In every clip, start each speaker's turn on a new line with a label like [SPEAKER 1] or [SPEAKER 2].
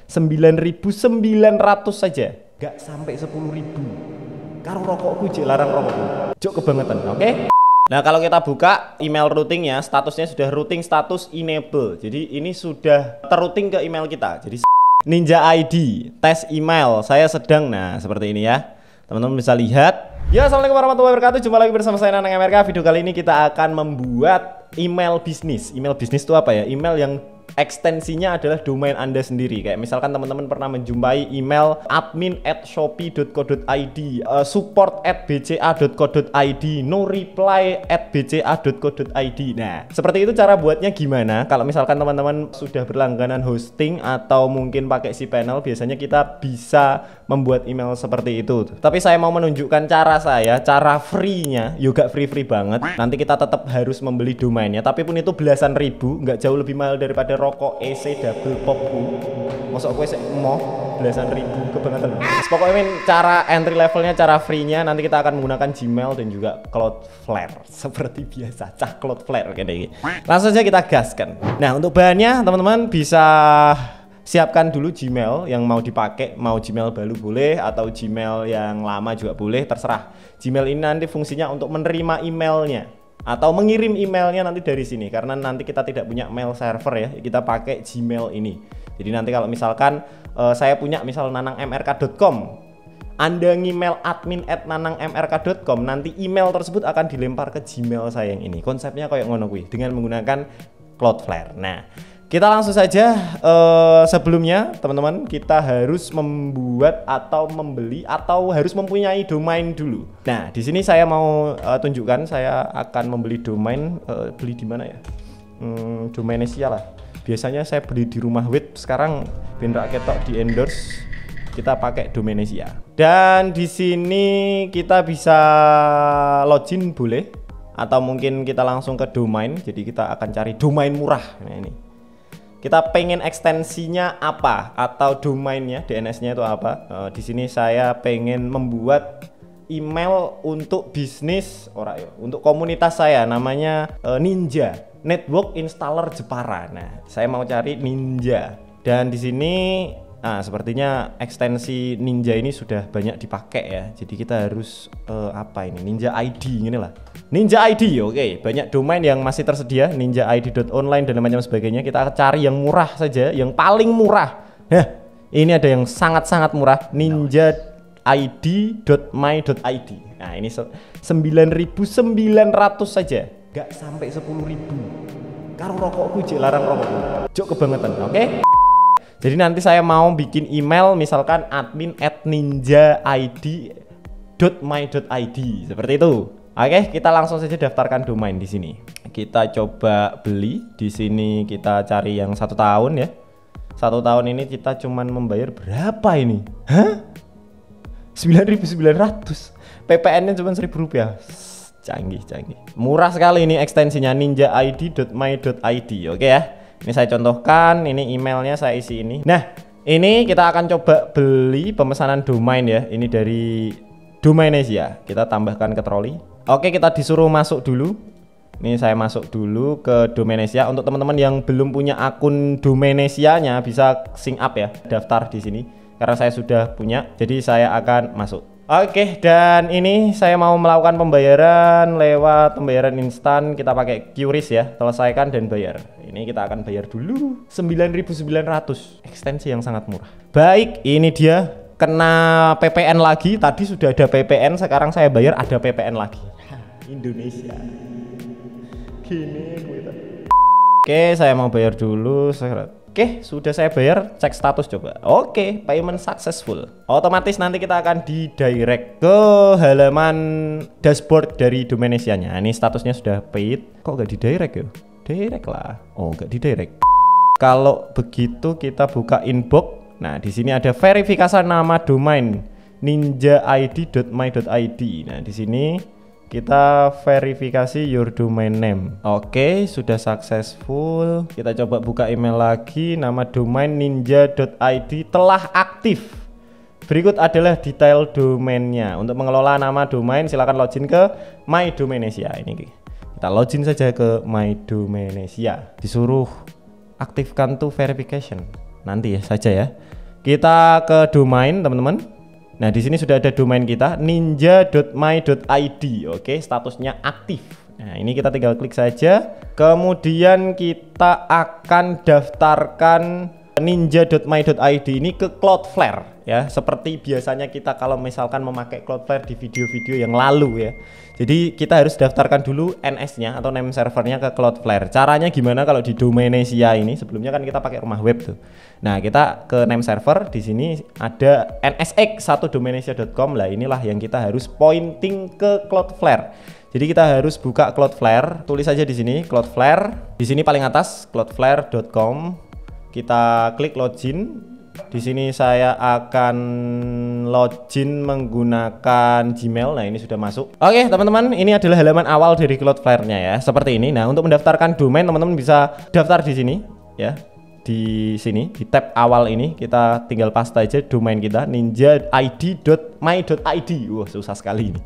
[SPEAKER 1] 9.900 saja, gak sampai 10.000. Karo rokokku jek larang rokokku. Jok kebangetan, oke? Nah, kalau kita buka email routingnya, statusnya sudah routing status enable. Jadi ini sudah terrouting ke email kita. Jadi Ninja ID, tes email, saya sedang, nah seperti ini ya. Teman-teman bisa lihat. Ya, assalamualaikum warahmatullahi wabarakatuh. Jumpa lagi bersama saya Nanang MRK. Video kali ini kita akan membuat email bisnis. Email bisnis itu apa ya? Email yang ekstensinya adalah domain Anda sendiri. Kayak misalkan teman-teman pernah menjumpai email admin@shopee.co.id, support@bca.co.id, no reply@bca.co.id. Nah, seperti itu cara buatnya gimana? Kalau misalkan teman-teman sudah berlangganan hosting atau mungkin pakai cPanel, biasanya kita bisa membuat email seperti itu. Tapi saya mau menunjukkan cara saya, cara free-nya, juga free-free banget. Nanti kita tetap harus membeli domainnya, tapi pun itu belasan ribu, nggak jauh lebih mahal daripada rokok EC double popku. Masuk gue mau belasan ribu kebangetan. Pokoknya cara entry levelnya, cara free-nya nanti kita akan menggunakan Gmail dan juga Cloudflare seperti biasa. Cloudflare kayak gini. Langsung saja kita gaskan. Nah, untuk bahannya teman-teman bisa siapkan dulu Gmail yang mau dipakai, mau Gmail baru boleh atau Gmail yang lama juga boleh, terserah. Gmail ini nanti fungsinya untuk menerima emailnya atau mengirim emailnya nanti dari sini, karena nanti kita tidak punya mail server ya, kita pakai Gmail ini. Jadi nanti kalau misalkan saya punya misal nanangmrk.com, Anda ngemail admin@nanangmrk.com, nanti email tersebut akan dilempar ke Gmail saya yang ini. Konsepnya kayak ngono kuwi dengan menggunakan Cloudflare. Nah, kita langsung saja. Sebelumnya teman-teman, kita harus membuat atau membeli atau harus mempunyai domain dulu. Nah, di sini saya mau tunjukkan saya akan membeli domain. Beli di mana ya? Domainesia lah. Biasanya saya beli di Rumah Wit. Sekarang ben raketok di endorse, kita pakai Domainesia. Dan di sini kita bisa login boleh, atau mungkin kita langsung ke domain. Jadi kita akan cari domain murah. Nah, ini kita pengen ekstensinya apa atau domainnya, DNS-nya itu apa. Di sini saya pengen membuat email untuk bisnis untuk komunitas saya, namanya Ninja Network Installer Jepara. Nah, saya mau cari Ninja, dan di sini sepertinya ekstensi Ninja ini sudah banyak dipakai ya. Jadi kita harus apa ini, Ninja ID ini lah. Ninja ID, oke. Banyak domain yang masih tersedia, ninjaid.online dan macam sebagainya. Kita akan cari yang murah saja, yang paling murah. Nah, ini ada yang sangat-sangat murah, ninjaid.my.id. Nah, ini 9.900 saja, gak sampai 10.000. Karo rokokku jek larang rokokku. Jok kebangetan, oke? Jadi nanti saya mau bikin email misalkan admin@ninjaid.my.id seperti itu. Oke, kita langsung saja daftarkan domain di sini. Kita coba beli di sini, kita cari yang 1 tahun ya. 1 tahun ini kita cuman membayar berapa ini? Hah? 9.900. PPN-nya cuma Rp1.000. Canggih. Murah sekali ini ekstensinya, ninjaid.my.id. Oke ya. Ini saya contohkan, ini emailnya saya isi ini. Nah, ini kita akan coba beli pemesanan domain ya. Ini dari Domainesia. Kita tambahkan ke troli. Oke, kita disuruh masuk dulu. Ini saya masuk dulu ke Domainesia. Untuk teman-teman yang belum punya akun Domainesianya bisa sign up ya, daftar di sini. Karena saya sudah punya, jadi saya akan masuk. Oke, dan ini saya mau melakukan pembayaran lewat pembayaran instan. Kita pakai QRIS ya, selesaikan dan bayar. Ini kita akan bayar dulu 9.900, ekstensi yang sangat murah. Baik, ini dia. Kena PPN lagi, tadi sudah ada PPN, sekarang saya bayar ada PPN lagi. Indonesia gini gue. Oke, saya mau bayar dulu. Oke, sudah saya bayar, cek status coba. Oke, payment successful. Otomatis nanti kita akan di-direct ke halaman dashboard dari Domainesianya. Ini statusnya sudah paid. Kok nggak di-direct ya? Direct lah. Oh, nggak di-direct. Kalau begitu kita buka inbox. Nah, di sini ada verifikasi nama domain ninjaid.my.id. Nah, di sini kita verifikasi your domain name. Oke, sudah successful. Kita coba buka email lagi. Nama domain ninja.id telah aktif. Berikut adalah detail domainnya. Untuk mengelola nama domain silakan login ke My Domainesia. Ini kita login saja ke My Domainesia. Disuruh aktifkan to verification. nanti ya saja ya. Kita ke domain teman-teman. Nah di sini sudah ada domain kita ninja.my.id. Oke, statusnya aktif. Nah ini kita tinggal klik saja. Kemudian kita akan daftarkan ninja.my.id ini ke Cloudflare ya, seperti biasanya kita kalau misalkan memakai Cloudflare di video-video yang lalu ya. Jadi kita harus daftarkan dulu NS-nya atau name servernya ke Cloudflare. Caranya gimana kalau di Domainsia ini? Sebelumnya kan kita pakai rumah web tuh. Nah, kita ke name server, di sini ada nsx1domainsia.com. Lah inilah yang kita harus pointing ke Cloudflare. Jadi kita harus buka Cloudflare, tulis aja di sini Cloudflare. Di sini paling atas cloudflare.com. Kita klik login. Di sini saya akan login menggunakan Gmail. Nah, ini sudah masuk. Oke, teman-teman, ini adalah halaman awal dari Cloudflare-nya ya. Seperti ini. Nah, untuk mendaftarkan domain, teman-teman bisa daftar di sini ya. Di sini, di tab awal ini kita tinggal paste aja domain kita ninja.id.my.id. Wah, susah sekali ini.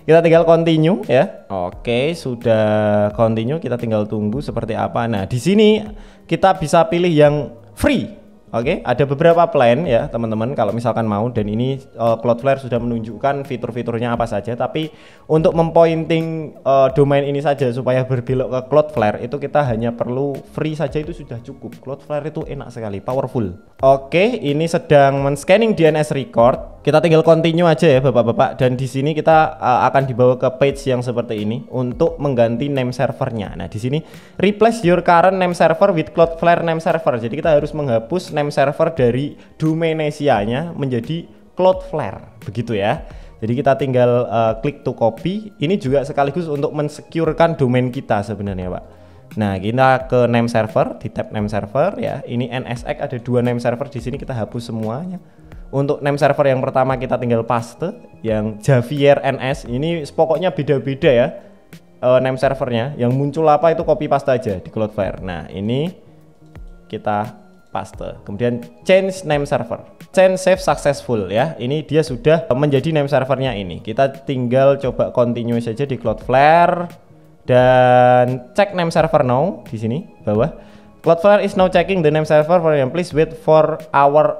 [SPEAKER 1] Kita tinggal continue ya. Oke, sudah continue, kita tinggal tunggu seperti apa. Nah, di sini kita bisa pilih yang free. Oke, ada beberapa plan ya teman-teman kalau misalkan mau, dan ini Cloudflare sudah menunjukkan fitur-fiturnya apa saja. Tapi untuk mempointing domain ini saja supaya berbelok ke Cloudflare itu kita hanya perlu free saja, itu sudah cukup. Cloudflare itu enak sekali, powerful. Oke, ini sedang men-scanning DNS record. Kita tinggal continue aja ya Bapak-bapak, dan di sini kita akan dibawa ke page yang seperti ini untuk mengganti name servernya. Nah, di sini replace your current name server with Cloudflare name server. Jadi kita harus menghapus name server dari Domainsia-nya menjadi Cloudflare, begitu ya. Jadi kita tinggal klik to copy. Ini juga sekaligus untuk mensecurekan domain kita sebenarnya, Pak. Nah, kita ke name server, di tab name server ya. Ini NSX ada 2 name server di sini, kita hapus semuanya. Untuk name server yang pertama kita tinggal paste, yang Javier NS. Ini pokoknya beda-beda ya name servernya. Yang muncul apa itu copy paste aja di Cloudflare. Nah, ini kita paste. Kemudian change name server. Change save successful ya. Ini dia sudah menjadi name servernya ini. Kita tinggal coba continue saja di Cloudflare dan cek name server now di sini bawah. Cloudflare is now checking the name server for you. Please wait for our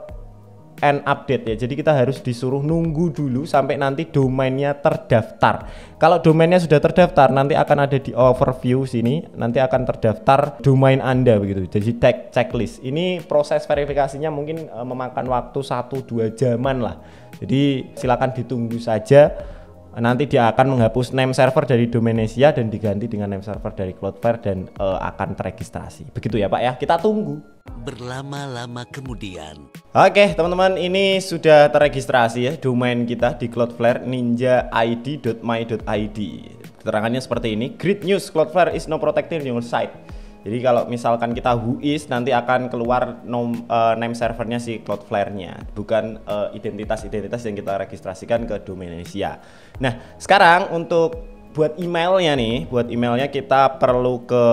[SPEAKER 1] and update ya. Jadi kita harus disuruh nunggu dulu sampai nanti domainnya terdaftar. Kalau domainnya sudah terdaftar, nanti akan ada di overview sini, nanti akan terdaftar domain Anda begitu. Jadi checklist. Ini proses verifikasinya mungkin memakan waktu 1-2 jaman lah. Jadi silakan ditunggu saja. Nanti dia akan menghapus name server dari Domainsia dan diganti dengan name server dari Cloudflare dan akan teregistrasi. Begitu ya Pak ya, kita tunggu.
[SPEAKER 2] Berlama-lama kemudian.
[SPEAKER 1] Oke teman-teman, ini sudah teregistrasi ya domain kita di Cloudflare ninja.id.my.id. Keterangannya seperti ini. Great news, Cloudflare is now protecting your site. Jadi kalau misalkan kita whois, nanti akan keluar name servernya si Cloudflare-nya, bukan identitas-identitas yang kita registrasikan ke Domainsia. Nah, sekarang untuk buat emailnya nih, buat emailnya kita perlu ke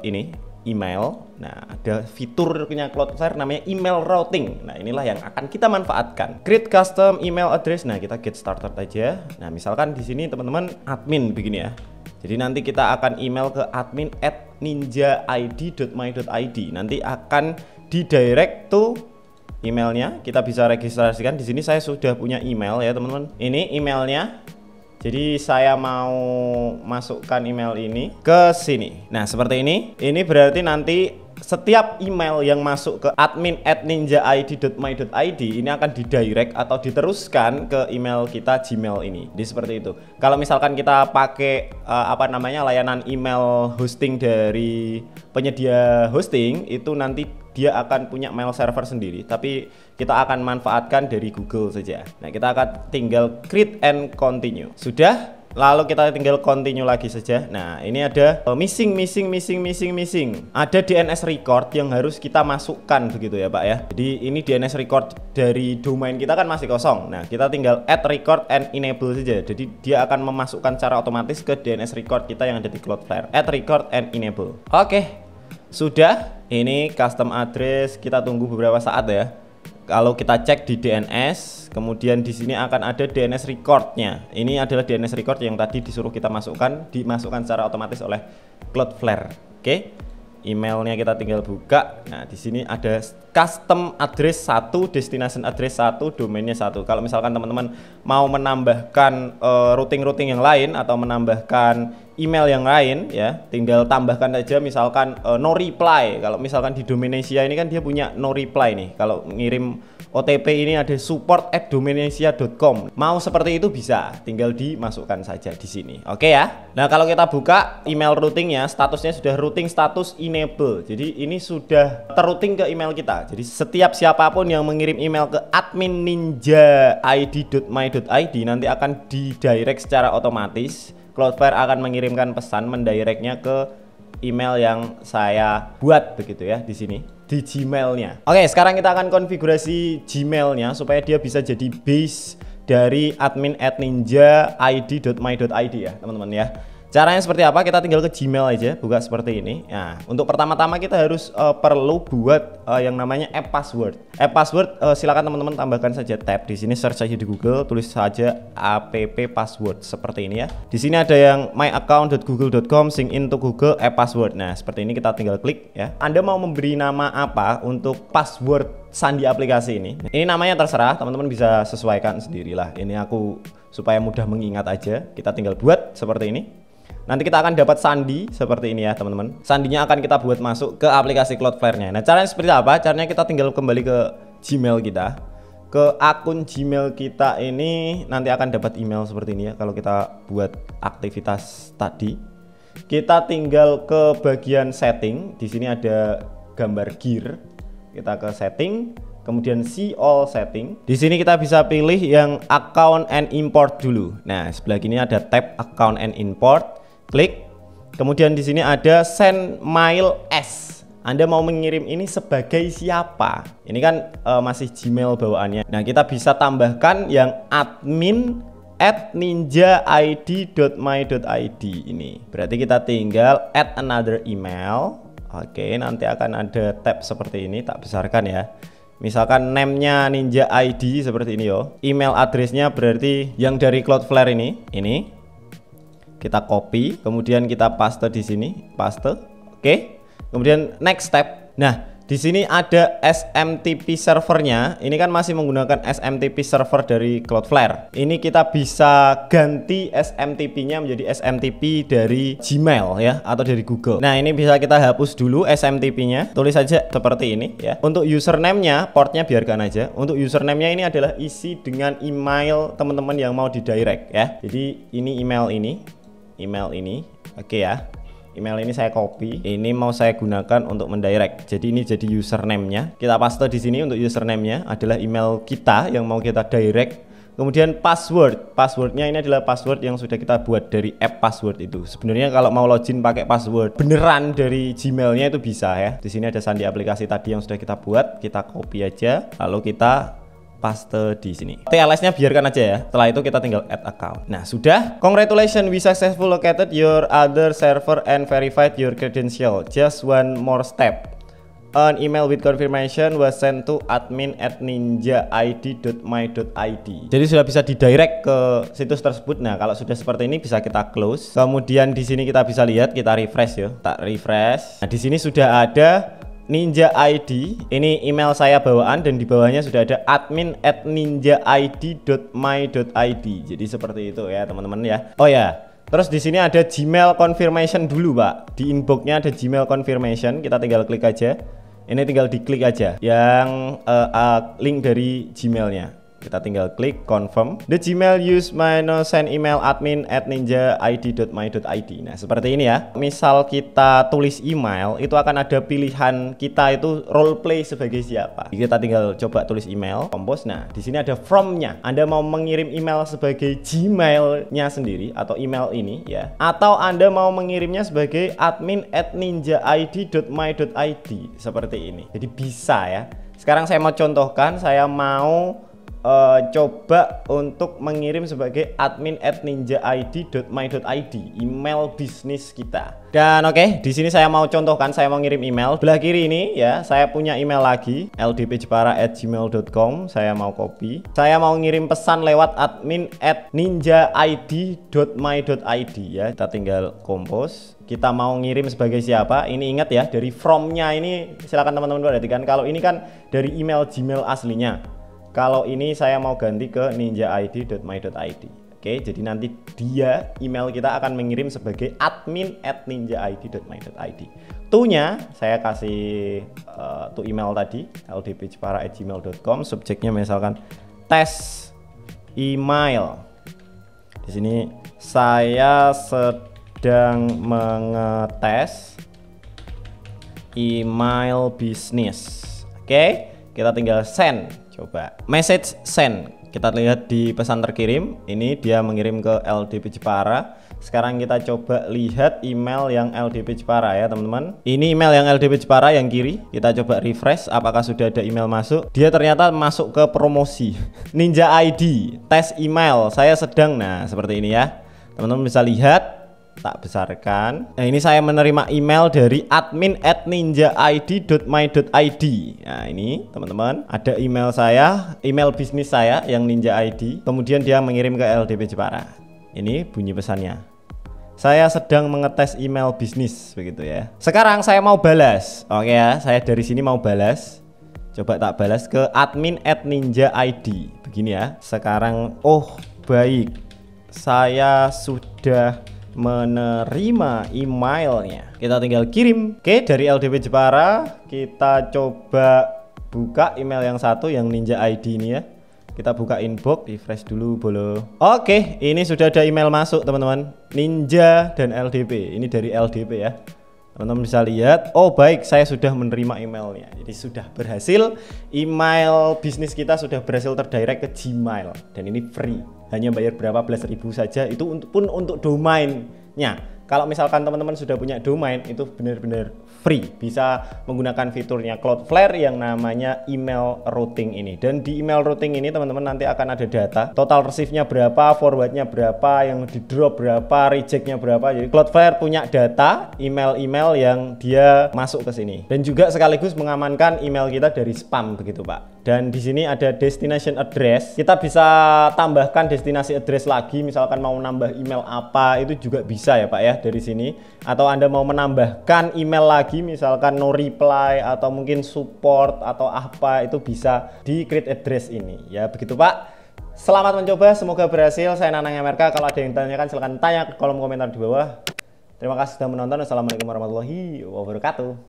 [SPEAKER 1] ini, email. Nah, ada fiturnya Cloudflare namanya email routing. Nah, inilah yang akan kita manfaatkan. Create custom email address. Nah, kita get started aja. Nah, misalkan di sini teman-teman admin begini ya. Jadi nanti kita akan email ke admin@ninjaid.my.id. Nanti akan didirect to emailnya. Kita bisa registrasikan. Di sini saya sudah punya email ya teman-teman. Ini emailnya. Jadi saya mau masukkan email ini ke sini. Nah seperti ini. Ini berarti nanti setiap email yang masuk ke admin@ninjaid.my.id ini akan didirect atau diteruskan ke email kita Gmail ini. Jadi seperti itu. Kalau misalkan kita pakai layanan email hosting dari penyedia hosting, itu nanti dia akan punya mail server sendiri, tapi kita akan manfaatkan dari Google saja. Nah, kita akan tinggal create and continue. Sudah? Lalu kita tinggal continue lagi saja. Nah, ini ada missing. Ada DNS record yang harus kita masukkan begitu ya Pak ya. Jadi ini DNS record dari domain kita kan masih kosong. Nah, kita tinggal add record and enable saja. Jadi dia akan memasukkan secara otomatis ke DNS record kita yang ada di Cloudflare. Add record and enable. Oke. Sudah. Ini custom address. Kita tunggu beberapa saat ya. Kalau kita cek di DNS, kemudian di sini akan ada DNS recordnya. Ini adalah DNS record yang tadi disuruh kita masukkan, dimasukkan secara otomatis oleh Cloudflare. Oke, emailnya kita tinggal buka. Nah, di sini ada custom address 1, destination address 1, domainnya 1. Kalau misalkan teman-teman mau menambahkan routing-routing yang lain atau menambahkan email yang lain ya, tinggal tambahkan aja misalkan no reply. Kalau misalkan di Dominesia ini kan dia punya no reply nih. Kalau ngirim OTP ini ada support@dominesia.com. Mau seperti itu bisa, tinggal dimasukkan saja di sini. Oke ya. Nah, kalau kita buka email routingnya, statusnya sudah routing status enable. Jadi ini sudah terrouting ke email kita. Jadi setiap siapapun yang mengirim email ke admin ninja.id.my.id nanti akan didirect secara otomatis. Cloudflare akan mengirimkan pesan mendirectnya ke email yang saya buat begitu ya di sini di Gmailnya. Oke, sekarang kita akan konfigurasi Gmailnya supaya dia bisa jadi base dari admin@ninja.id.my.id ya teman-teman ya. Caranya seperti apa? Kita tinggal ke Gmail aja, buka seperti ini. Nah, untuk pertama-tama kita harus perlu buat yang namanya app password. App password silakan teman-teman tambahkan saja tab di sini, search aja di Google, tulis saja app password seperti ini ya. Di sini ada yang myaccount.google.com sync in to Google app password. Nah, seperti ini kita tinggal klik ya. Anda mau memberi nama apa untuk password sandi aplikasi ini? Ini namanya terserah, teman-teman bisa sesuaikan sendirilah. Ini aku supaya mudah mengingat aja. Kita tinggal buat seperti ini. Nanti kita akan dapat sandi seperti ini ya teman-teman. Sandinya akan kita buat masuk ke aplikasi Cloudflare-nya. Nah, caranya seperti apa? Caranya kita tinggal kembali ke Gmail kita. Ke akun Gmail kita ini nanti akan dapat email seperti ini ya. Kalau kita buat aktivitas tadi, kita tinggal ke bagian setting. Di sini ada gambar gear. Kita ke setting, kemudian see all setting. Di sini kita bisa pilih yang account and import dulu. Nah, sebelah kiri ada tab account and import. Klik. Kemudian di sini ada send mail as. Anda mau mengirim ini sebagai siapa? Ini kan masih Gmail bawaannya. Nah, kita bisa tambahkan yang admin@ninja.id.my.id ini. Berarti kita tinggal add another email. Oke, nanti akan ada tab seperti ini, tak besarkan ya. Misalkan name-nya Ninja ID seperti ini yo. Email address-nya berarti yang dari Cloudflare ini. Kita copy, kemudian kita paste di sini, paste. Oke. Kemudian next step. Nah, di sini ada SMTP servernya. Ini kan masih menggunakan SMTP server dari Cloudflare. Ini kita bisa ganti SMTP-nya menjadi SMTP dari Gmail ya, atau dari Google. Nah, ini bisa kita hapus dulu SMTP-nya. Tulis saja seperti ini ya. Untuk username-nya, portnya biarkan aja. Untuk username-nya ini adalah isi dengan email teman-teman yang mau didirect ya. Jadi ini email ini. Oke ya. Email ini saya copy. Ini mau saya gunakan untuk mendirect. Jadi ini jadi username-nya. Kita paste di sini untuk username-nya adalah email kita yang mau kita direct. Kemudian password. Passwordnya ini adalah password yang sudah kita buat dari app password itu. Sebenarnya kalau mau login pakai password beneran dari Gmail-nya itu bisa ya. Di sini ada sandi aplikasi tadi yang sudah kita buat. Kita copy aja. Lalu kita paste di sini. TLS-nya biarkan aja ya. Setelah itu kita tinggal add account. Nah, sudah. Congratulations, we successfully located your other server and verified your credential. Just one more step. An email with confirmation was sent to admin@ninja.id.my.id. Jadi sudah bisa didirect ke situs tersebut. Nah, kalau sudah seperti ini bisa kita close. Kemudian di sini kita bisa lihat, kita refresh ya. Tak refresh. Nah, di sini sudah ada Ninja ID, ini email saya bawaan dan di bawahnya sudah ada admin@ninja.id.my.id. Jadi seperti itu ya teman-teman ya. Oh ya, terus di sini ada Gmail confirmation dulu Pak. Di inboxnya ada Gmail confirmation, kita tinggal klik aja. Ini tinggal diklik aja yang link dari Gmailnya. Kita tinggal klik confirm. The Gmail use send email admin@ninja.id.my.id. Nah, seperti ini ya. Misal kita tulis email, itu akan ada pilihan kita itu role play sebagai siapa. Kita tinggal coba tulis email, compose. Nah, di sini ada from-nya. Anda mau mengirim email sebagai Gmail-nya sendiri atau email ini ya. Atau Anda mau mengirimnya sebagai admin@ninja.id.my.id seperti ini. Jadi bisa ya. Sekarang saya mau contohkan, saya mau coba untuk mengirim sebagai admin@ninjaid.my.id, email bisnis kita. Dan oke, di sini saya mau contohkan, saya mau ngirim email. Belah kiri ini ya, saya punya email lagi, ldpjepara@gmail.com. Saya mau copy. Saya mau ngirim pesan lewat admin@ninjaid.my.id ya. Kita tinggal compose. Kita mau ngirim sebagai siapa? Ini ingat ya, dari from-nya ini silakan teman-teman perhatikan. Kalau ini kan dari email Gmail aslinya. Kalau ini saya mau ganti ke ninjaid.my.id. Oke, jadi nanti dia email kita akan mengirim sebagai admin@ninjaid.my.id. To-nya saya kasih to email tadi, ldpjepara@gmail.com. Subjeknya misalkan tes email. Di sini saya sedang mengetes email bisnis. Oke, kita tinggal send. Coba message send, kita lihat di pesan terkirim ini dia mengirim ke LDP Jepara. Sekarang kita coba lihat email yang LDP Jepara ya teman-teman. Ini email yang LDP Jepara yang kiri. Kita coba refresh apakah sudah ada email masuk. Dia ternyata masuk ke promosi Ninja ID tes email saya sedang. Nah seperti ini ya teman-teman bisa lihat. Tak besarkan. Nah ini saya menerima email dari admin@ninjaid.my.id. Nah ini teman-teman ada email saya, email bisnis saya yang Ninja ID. Kemudian dia mengirim ke LDP Jepara. Ini bunyi pesannya, saya sedang mengetes email bisnis, begitu ya. Sekarang saya mau balas. Oke ya, saya dari sini mau balas. Coba tak balas ke admin@ninjaid. Begini ya. Sekarang oh baik, saya sudah menerima emailnya. Kita tinggal kirim. Oke, dari LDP Jepara kita coba buka email yang satu yang Ninja ID ini ya. Kita buka inbox, refresh dulu boleh. Oke, ini sudah ada email masuk teman-teman, Ninja dan LDP. Ini dari LDP ya. Teman-teman bisa lihat, oh baik, saya sudah menerima emailnya. Jadi sudah berhasil, email bisnis kita sudah berhasil terdirect ke Gmail. Dan ini free, hanya bayar berapa belas ribu saja. Itu pun untuk domainnya. Kalau misalkan teman-teman sudah punya domain, itu benar-benar free. Bisa menggunakan fiturnya Cloudflare yang namanya email routing ini. Dan di email routing ini teman-teman nanti akan ada data. Total receive-nya berapa, forward-nya berapa, yang di drop berapa, reject-nya berapa. Jadi Cloudflare punya data email-email yang dia masuk ke sini. Dan juga sekaligus mengamankan email kita dari spam begitu Pak. Dan di sini ada destination address. Kita bisa tambahkan destinasi address lagi. Misalkan mau nambah email apa, itu juga bisa ya Pak ya dari sini. Atau Anda mau menambahkan email lagi, misalkan no reply atau mungkin support atau apa, itu bisa di create address ini. Ya begitu Pak. Selamat mencoba, semoga berhasil. Saya Nanang MRK. Kalau ada yang tanyakan silahkan tanya ke kolom komentar di bawah. Terima kasih sudah menonton. Assalamualaikum warahmatullahi wabarakatuh.